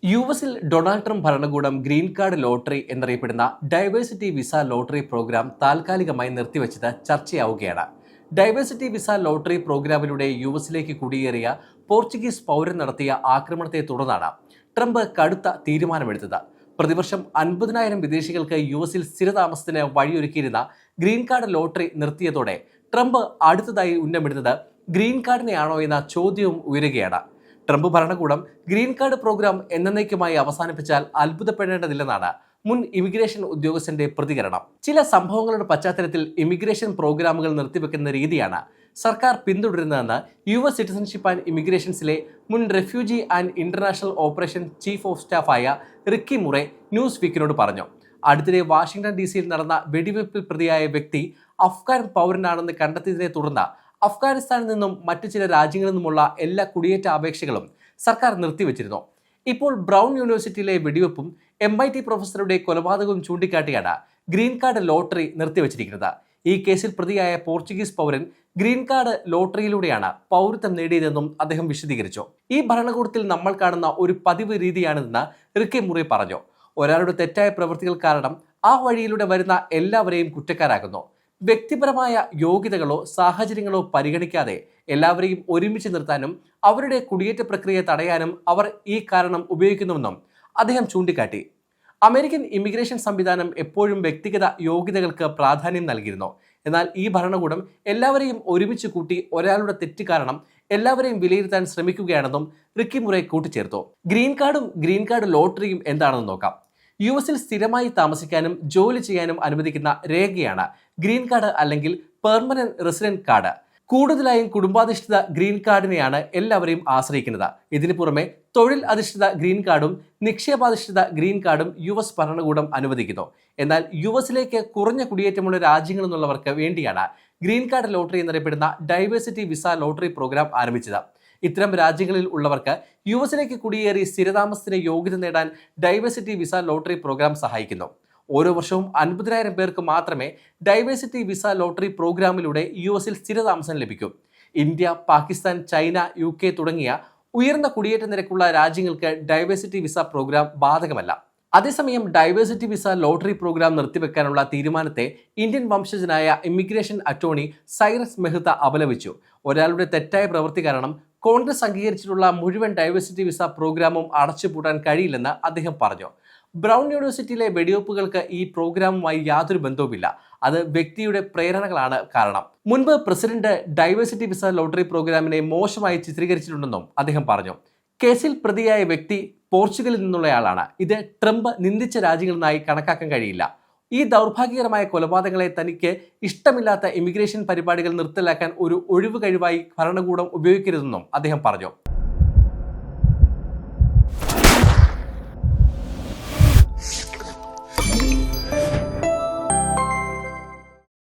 യുഎസിൽ Donald Trump ഭരണകൂടം green card lottery എന്നറിയപ്പെടുന്ന ഡൈവേഴ്സിറ്റി വിസ ലോട്ടറി പ്രോഗ്രാം താൽക്കാലികമായി നിർത്തിവെച്ചത് ചർച്ചയാവുകയാണ്. ഡൈവേഴ്സിറ്റി വിസ ലോട്ടറി പ്രോഗ്രാമിലൂടെ യുഎസിലേക്ക് കുടിയേറിയ പോർച്ചുഗീസ് പൗരൻ നടത്തിയ ആക്രമണത്തെ തുടർന്നാണ് ട്രംപ് കടുത്ത തീരുമാനമെടുത്തത്. പ്രതിവർഷം 50,000 വിദേശികൾക്ക് യുഎസിൽ സ്ഥിരതാമസത്തിന് വഴിയൊരുക്കിയിരുന്ന ഗ്രീൻ കാർഡ് ലോട്ടറി നിർത്തിയതോടെ ട്രംപ് അടുത്തതായി ഉന്നമിടുന്നത് ഗ്രീൻ കാർഡിനെയാണോ എന്ന ചോദ്യവും ഉയരുകയാണ്. ട്രംപ് ഭരണകൂടം ഗ്രീൻ കാർഡ് പ്രോഗ്രാം എന്നേക്കുമായി അവസാനിപ്പിച്ചാൽ അത്ഭുതപ്പെടേണ്ടതില്ലെന്നാണ് മുൻ ഇമിഗ്രേഷൻ ഉദ്യോഗസ്ഥന്റെ പ്രതികരണം. ചില സംഭവങ്ങളുടെ പശ്ചാത്തലത്തിൽ ഇമിഗ്രേഷൻ പ്രോഗ്രാമുകൾ നിർത്തിവെക്കുന്ന രീതിയാണ് സർക്കാർ പിന്തുടരുന്നതെന്ന് യുഎസ് സിറ്റിസൺഷിപ്പ് ആൻഡ് ഇമിഗ്രേഷൻസിലെ മുൻ refugee and international operation chief of സ്റ്റാഫായ റിക്കി മുറെ ന്യൂസ് വീക്കിനോട് പറഞ്ഞു. അടുത്തിടെ വാഷിംഗ്ടൺ DC-യിൽ നടന്ന വെടിവെപ്പിൽ പ്രതിയായ വ്യക്തി അഫ്ഗാൻ പൗരനാണെന്ന് കണ്ടെത്തിയതിനെ തുടർന്ന് അഫ്ഗാനിസ്ഥാനിൽ നിന്നും മറ്റു ചില രാജ്യങ്ങളിൽ നിന്നുമുള്ള എല്ലാ കുടിയേറ്റ അപേക്ഷകളും സർക്കാർ നിർത്തിവെച്ചിരുന്നു. ഇപ്പോൾ ബ്രൗൺ യൂണിവേഴ്സിറ്റിയിലെ വെടിവെപ്പും MIT പ്രൊഫസറുടെ കൊലപാതകവും ചൂണ്ടിക്കാട്ടിയാണ് ഗ്രീൻ കാർഡ് ലോട്ടറി നിർത്തിവെച്ചിരിക്കുന്നത്. ഈ കേസിൽ പ്രതിയായ പോർച്ചുഗീസ് പൗരൻ ഗ്രീൻ കാർഡ് ലോട്ടറിയിലൂടെയാണ് പൗരത്വം നേടിയതെന്നും അദ്ദേഹം വിശദീകരിച്ചു. ഈ ഭരണകൂടത്തിൽ നമ്മൾ കാണുന്ന ഒരു പതിവ് രീതിയാണിതെന്ന് റിക്കി മുറെ പറഞ്ഞു. ഒരാളുടെ തെറ്റായ പ്രവൃത്തികൾ കാരണം ആ വഴിയിലൂടെ വരുന്ന എല്ലാവരെയും കുറ്റക്കാരാക്കുന്നു. വ്യക്തിപരമായ യോഗ്യതകളോ സാഹചര്യങ്ങളോ പരിഗണിക്കാതെ എല്ലാവരെയും ഒരുമിച്ച് നിർത്താനും അവരുടെ കുടിയേറ്റ പ്രക്രിയ തടയാനും അവർ ഈ കാരണം ഉപയോഗിക്കുന്നുവെന്നും അദ്ദേഹം ചൂണ്ടിക്കാട്ടി. അമേരിക്കൻ ഇമിഗ്രേഷൻ സംവിധാനം എപ്പോഴും വ്യക്തിഗത യോഗ്യതകൾക്ക് പ്രാധാന്യം നൽകിയിരുന്നു. എന്നാൽ ഈ ഭരണകൂടം എല്ലാവരെയും ഒരുമിച്ച് കൂട്ടി ഒരാളുടെ തെറ്റ് കാരണം എല്ലാവരെയും വിലയിരുത്താൻ ശ്രമിക്കുകയാണെന്നും റിക്കി മുറെ കൂട്ടിച്ചേർത്തു. ഗ്രീൻ കാർഡും ഗ്രീൻ കാർഡ് ലോട്ടറിയും എന്താണെന്ന് നോക്കാം. യുഎസിൽ സ്ഥിരമായി താമസിക്കാനും ജോലി ചെയ്യാനും അനുവദിക്കുന്ന രേഖയാണ് ഗ്രീൻ കാർഡ് അല്ലെങ്കിൽ പെർമനന്റ് റെസിഡന്റ് കാർഡ്. കൂടുതലായും കുടുംബാധിഷ്ഠിത ഗ്രീൻ കാർഡിനെയാണ് എല്ലാവരെയും ആശ്രയിക്കുന്നത്. ഇതിനു പുറമെ തൊഴിൽ അധിഷ്ഠിത ഗ്രീൻ കാർഡും നിക്ഷേപാധിഷ്ഠിത ഗ്രീൻ കാർഡും യുഎസ് ഭരണകൂടം അനുവദിക്കുന്നു. എന്നാൽ യുഎസിലേക്ക് കുറഞ്ഞ കുടിയേറ്റമുള്ള രാജ്യങ്ങളിൽ നിന്നുള്ളവർക്ക് വേണ്ടിയാണ് ഗ്രീൻ കാർഡ് ലോട്ടറി എന്നറിയപ്പെടുന്ന ഡൈവേഴ്സിറ്റി വിസ ലോട്ടറി പ്രോഗ്രാം ആരംഭിച്ചത്. ഇത്തരം രാജ്യങ്ങളിൽ ഉള്ളവർക്ക് യുഎസിലേക്ക് കുടിയേറി സ്ഥിരതാമസത്തിന് യോഗ്യത നേടാൻ ഡൈവേഴ്സിറ്റി വിസ ലോട്ടറി പ്രോഗ്രാം സഹായിക്കുന്നു. ഓരോ വർഷവും 50,000 പേർക്ക് മാത്രമേ ഡൈവേഴ്സിറ്റി വിസ ലോട്ടറി പ്രോഗ്രാമിലൂടെ യുഎസിൽ സ്ഥിരതാമസം ലഭിക്കൂ. ഇന്ത്യ, പാകിസ്ഥാൻ, ചൈന, UK തുടങ്ങിയ ഉയർന്ന കുടിയേറ്റ നിരക്കുള്ള രാജ്യങ്ങൾക്ക് ഡൈവേഴ്സിറ്റി വിസ പ്രോഗ്രാം ബാധകമല്ല. അതേസമയം ഡൈവേഴ്സിറ്റി വിസ ലോട്ടറി പ്രോഗ്രാം നിർത്തിവെക്കാനുള്ള തീരുമാനത്തെ ഇന്ത്യൻ വംശജനായ ഇമിഗ്രേഷൻ അറ്റോർണി സൈറസ് മെഹ്ത അപലപിച്ചു. ഒരാളുടെ തെറ്റായ പ്രവൃത്തി കാരണം കോൺഗ്രസ് അംഗീകരിച്ചിട്ടുള്ള മുഴുവൻ ഡൈവേഴ്സിറ്റി വിസ പ്രോഗ്രാമും അടച്ചുപൂട്ടാൻ കഴിയില്ലെന്ന് അദ്ദേഹം പറഞ്ഞു. ബ്രൗൺ യൂണിവേഴ്സിറ്റിയിലെ വെടിവെപ്പുകൾക്ക് ഈ പ്രോഗ്രാമുമായി യാതൊരു ബന്ധവുമില്ല. അത് വ്യക്തിയുടെ പ്രേരണകളാണ് കാരണം. മുൻപ് പ്രസിഡന്റ് ഡൈവേഴ്സിറ്റി വിസ ലോട്ടറി പ്രോഗ്രാമിനെ മോശമായി ചിത്രീകരിച്ചിട്ടുണ്ടെന്നും അദ്ദേഹം പറഞ്ഞു. കേസിൽ പ്രതിയായ വ്യക്തി പോർച്ചുഗലിൽ നിന്നുള്ളയാളാണ്. ഇത് ട്രംപ് നിന്ദിച്ച രാജ്യങ്ങളിലായി കണക്കാക്കാൻ കഴിയില്ല. ഈ ദൗർഭാഗ്യകരമായ കൊലപാതകങ്ങളെ തനിക്ക് ഇഷ്ടമില്ലാത്ത ഇമിഗ്രേഷൻ പരിപാടികൾ നിർത്തലാക്കാൻ ഒരു ഒഴിവ് കഴിവായി ഭരണകൂടം ഉപയോഗിക്കരുതെന്നും അദ്ദേഹം പറഞ്ഞു.